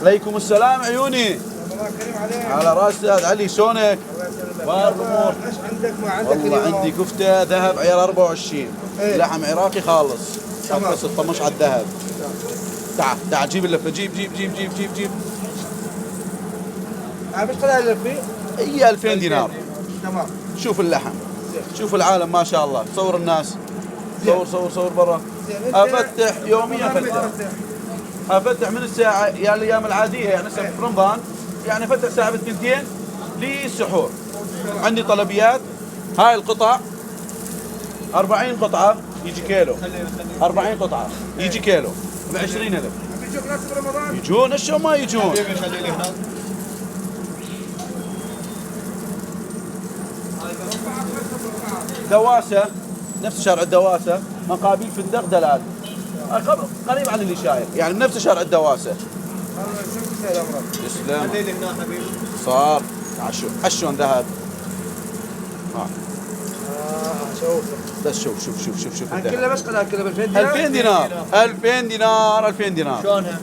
عليكم السلام عيوني. الله كريم عليك. على راس استاذ علي، شلونك؟ الامور. ايش عندك ما عندك؟ والله عندي كفته ذهب عيار 24. ايه؟ لحم عراقي خالص. تمام. بس 16 على الذهب. تعال تعال جيب اللفه، جيب جيب جيب جيب جيب جيب. ايش طلع اللي فيه؟ هي 2000 دينار. تمام. شوف اللحم، شوف العالم ما شاء الله. صور الناس، صور صور صور برا. افتح يوميا، افتح من الساعه يا الايام العاديه يعني هسه في رمضان، يعني فتح ساعه بالثنتين للسحور. عندي طلبيات. هاي القطع 40 قطعه يجي كيلو. 40 قطعه يجي كيلو ب 20,000. بيجوك ناس برمضان؟ يجون الشو ما يجون. دواسه نفس شارع الدواسه، مقابل فندق دلال، قريب على اللي شايف، يعني بنفس شارع الدواسه. تسلم. صار عشون ذهب. شوف بس شوف شوف شوف شوف شوف كله بس قد كله ب 2000 دينار. 2000 دينار 2000 دينار 2000 دينار. شلونها؟